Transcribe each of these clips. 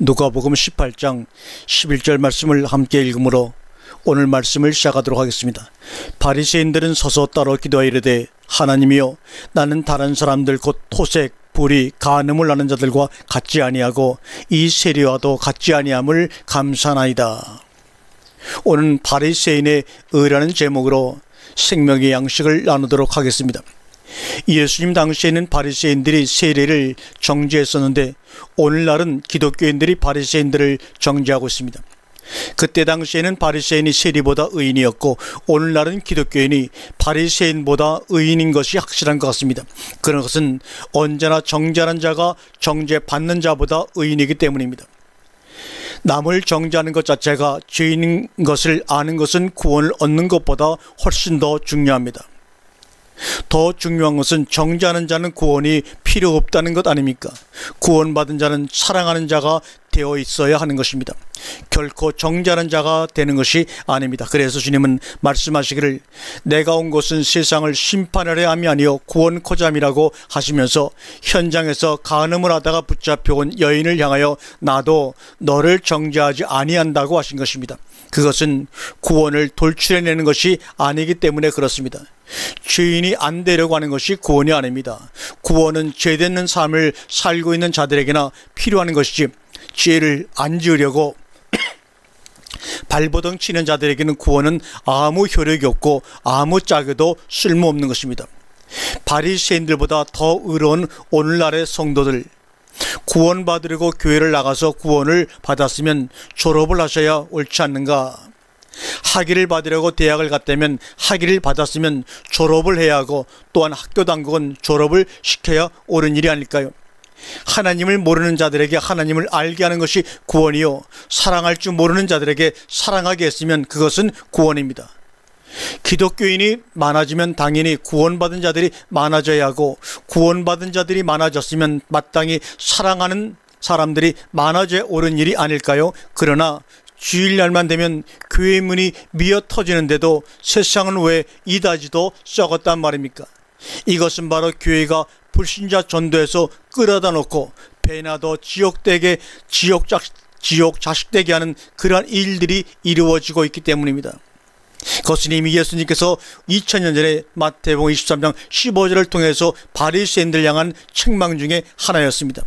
누가복음 18장 11절 말씀을 함께 읽으므로 오늘 말씀을 시작하도록 하겠습니다. 바리새인들은 서서 따로 기도하여 이르되 하나님이여, 나는 다른 사람들 곧 토색, 불의, 간음을 하는 자들과 같지 아니하고 이 세리와도 같지 아니함을 감사하나이다. 오늘 바리새인의 의라는 제목으로 생명의 양식을 나누도록 하겠습니다. 예수님 당시에는 바리새인들이 세례를 정죄했었는데 오늘날은 기독교인들이 바리새인들을 정죄하고 있습니다. 그때 당시에는 바리새인이 세리보다 의인이었고 오늘날은 기독교인이 바리새인보다 의인인 것이 확실한 것 같습니다. 그런 것은 언제나 정죄하는 자가 정죄받는 자보다 의인이기 때문입니다. 남을 정죄하는 것 자체가 죄인인 것을 아는 것은 구원을 얻는 것보다 훨씬 더 중요합니다. 더 중요한 것은 정죄하는 자는 구원이 필요 없다는 것 아닙니까? 구원받은 자는 사랑하는 자가 되어 있어야 하는 것입니다. 결코 정죄하는 자가 되는 것이 아닙니다. 그래서 주님은 말씀하시기를 내가 온 것은 세상을 심판하려 함이 아니요 구원코자 함이라고 하시면서 현장에서 간음을 하다가 붙잡혀온 여인을 향하여 나도 너를 정죄하지 아니한다고 하신 것입니다. 그것은 구원을 돌출해내는 것이 아니기 때문에 그렇습니다. 죄인이 안 되려고 하는 것이 구원이 아닙니다. 구원은 죄되는 삶을 살고 있는 자들에게나 필요한 것이지 죄를 안 지으려고 발버둥 치는 자들에게는 구원은 아무 효력이 없고 아무 짝에도 쓸모없는 것입니다. 바리새인들보다 더 의로운 오늘날의 성도들, 구원받으려고 교회를 나가서 구원을 받았으면 졸업을 하셔야 옳지 않는가? 학위를 받으려고 대학을 갔다면 학위를 받았으면 졸업을 해야 하고 또한 학교 당국은 졸업을 시켜야 옳은 일이 아닐까요? 하나님을 모르는 자들에게 하나님을 알게 하는 것이 구원이요, 사랑할 줄 모르는 자들에게 사랑하게 했으면 그것은 구원입니다. 기독교인이 많아지면 당연히 구원받은 자들이 많아져야 하고 구원받은 자들이 많아졌으면 마땅히 사랑하는 사람들이 많아져야 옳은 일이 아닐까요? 그러나 주일날만 되면 교회 문이 미어 터지는데도 세상은 왜 이다지도 썩었단 말입니까? 이것은 바로 교회가 불신자 전도에서 끌어다 놓고 배나 더 지옥 자식되게 하는 그러한 일들이 이루어지고 있기 때문입니다. 그것은 이미 예수님께서 2000년 전에 마태복음 23장 15절을 통해서 바리새인들 향한 책망 중에 하나였습니다.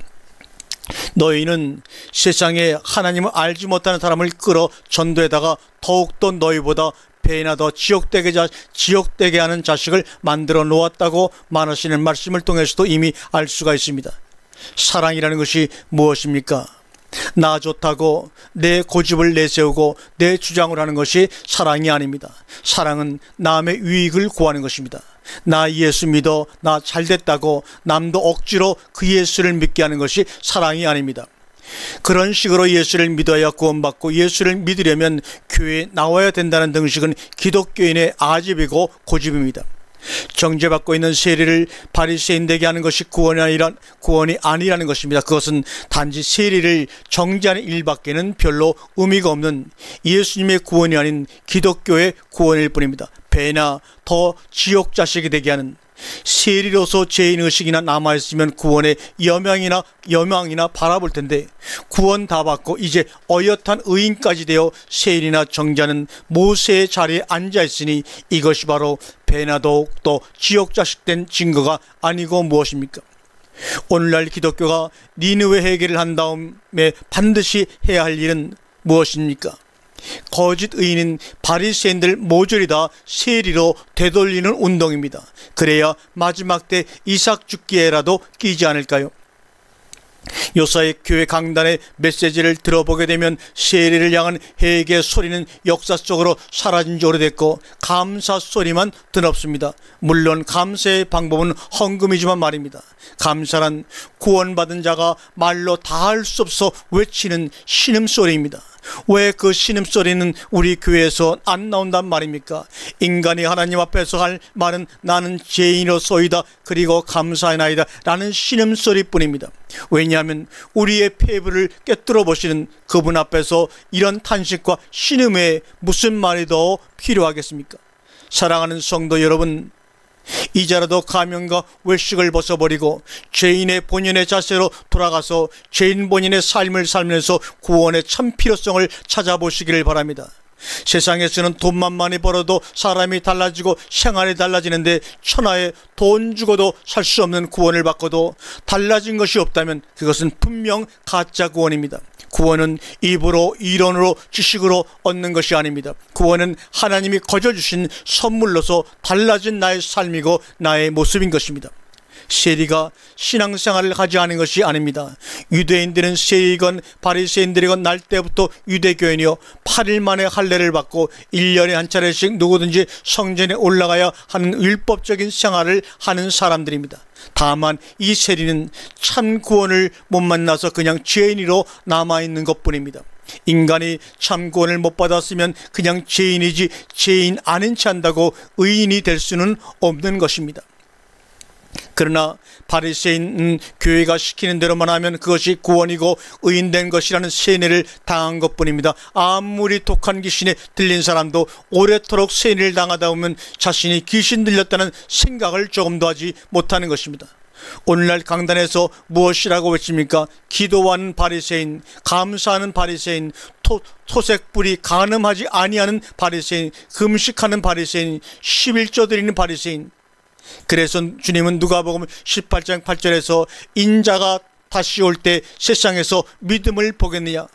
너희는 세상에 하나님을 알지 못하는 사람을 끌어 전도에다가 더욱더 너희보다 배나 더 지옥되게 하는 자식을 만들어 놓았다고 말하시는 말씀을 통해서도 이미 알 수가 있습니다. 사랑이라는 것이 무엇입니까? 나 좋다고 내 고집을 내세우고 내 주장을 하는 것이 사랑이 아닙니다. 사랑은 남의 유익을 구하는 것입니다. 나 예수 믿어, 나 잘됐다고 남도 억지로 그 예수를 믿게 하는 것이 사랑이 아닙니다. 그런 식으로 예수를 믿어야 구원받고 예수를 믿으려면 교회에 나와야 된다는 등식은 기독교인의 아집이고 고집입니다. 정죄받고 있는 세리를 바리새인되게 하는 것이 구원이 아니라는 것입니다. 그것은 단지 세리를 정죄하는 일밖에는 별로 의미가 없는 예수님의 구원이 아닌 기독교의 구원일 뿐입니다. 배나 더 지옥 자식이 되게 하는, 세리로서 죄인의식이나 남아있으면 구원의 여망이나 바라볼 텐데 구원 다 받고 이제 어엿한 의인까지 되어 세리나 정죄하는 모세의 자리에 앉아있으니 이것이 바로 배나 더욱더 지옥 자식된 증거가 아니고 무엇입니까? 오늘날 기독교가 니느웨 회개를 한 다음에 반드시 해야 할 일은 무엇입니까? 거짓 의인인 바리새인들 모조리 다 세리로 되돌리는 운동입니다. 그래야 마지막 때 이삭 죽기에라도 끼지 않을까요? 요사이 교회 강단의 메시지를 들어보게 되면 세리를 향한 회개 소리는 역사 속으로 사라진 지 오래됐고 감사 소리만 드높습니다. 물론 감사의 방법은 헌금이지만 말입니다. 감사란 구원받은 자가 말로 다 할 수 없어 외치는 신음소리입니다. 왜 그 신음소리는 우리 교회에서 안 나온단 말입니까? 인간이 하나님 앞에서 할 말은 나는 죄인으로소이다 그리고 감사하나이다 라는 신음소리뿐입니다. 왜냐하면 우리의 폐부를 꿰뚫어 보시는 그분 앞에서 이런 탄식과 신음에 무슨 말이 더 필요하겠습니까? 사랑하는 성도 여러분, 이제라도 가면과 외식을 벗어버리고 죄인의 본연의 자세로 돌아가서 죄인 본연의 삶을 살면서 구원의 참 필요성을 찾아보시기를 바랍니다. 세상에서는 돈만 많이 벌어도 사람이 달라지고 생활이 달라지는데, 천하에 돈 주고도 살 수 없는 구원을 받고도 달라진 것이 없다면 그것은 분명 가짜 구원입니다. 구원은 입으로, 이론으로, 지식으로 얻는 것이 아닙니다. 구원은 하나님이 거저 주신 선물로서 달라진 나의 삶이고 나의 모습인 것입니다. 세리가 신앙생활을 하지 않은 것이 아닙니다. 유대인들은 세리건 바리새인들이건 날 때부터 유대교인이요 8일 만에 할례를 받고 1년에 한 차례씩 누구든지 성전에 올라가야 하는 율법적인 생활을 하는 사람들입니다. 다만 이 세리는 참 구원을 못 만나서 그냥 죄인으로 남아있는 것뿐입니다. 인간이 참 구원을 못 받았으면 그냥 죄인이지 죄인 아닌 체 한다고 의인이 될 수는 없는 것입니다. 그러나 바리새인은 교회가 시키는 대로만 하면 그것이 구원이고 의인된 것이라는 세뇌를 당한 것뿐입니다. 아무리 독한 귀신에 들린 사람도 오래도록 세뇌를 당하다 보면 자신이 귀신 들렸다는 생각을 조금도 하지 못하는 것입니다. 오늘날 강단에서 무엇이라고 외칩니까? 기도하는 바리새인, 감사하는 바리새인, 토색불이 간음하지 아니하는 바리새인, 금식하는 바리새인, 11조 드리는 바리새인. 그래서 주님은 누가복음 18장 8절에서 인자가 다시 올 때 세상에서 믿음을 보겠느냐?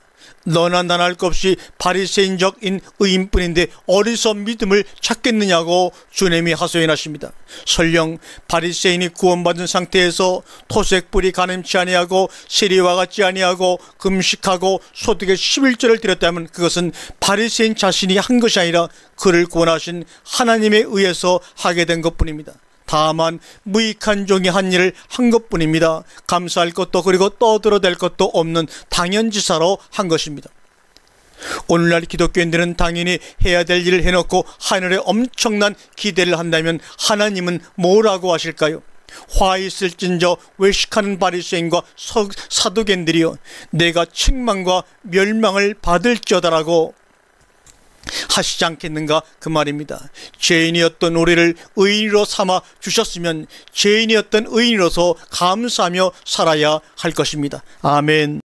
너나 나나 할 것 없이 바리새인적인 의인뿐인데 어디서 믿음을 찾겠느냐고 주님이 하소연하십니다. 설령 바리새인이 구원받은 상태에서 토색불이 가늠치 아니하고 세리와 같지 아니하고 금식하고 소득의 11조를 드렸다면 그것은 바리새인 자신이 한 것이 아니라 그를 구원하신 하나님에 의해서 하게 된 것뿐입니다. 다만 무익한 종이 한 일을 한 것뿐입니다. 감사할 것도 그리고 떠들어댈 것도 없는 당연지사로 한 것입니다. 오늘날 기독교인들은 당연히 해야 될 일을 해놓고 하늘에 엄청난 기대를 한다면 하나님은 뭐라고 하실까요? 화 있을진저 외식하는 바리새인과 사두개인들이여, 내가 책망과 멸망을 받을지어다라고 하시지 않겠는가, 그 말입니다. 죄인이었던 우리를 의인으로 삼아 주셨으면 죄인이었던 의인으로서 감사하며 살아야 할 것입니다. 아멘.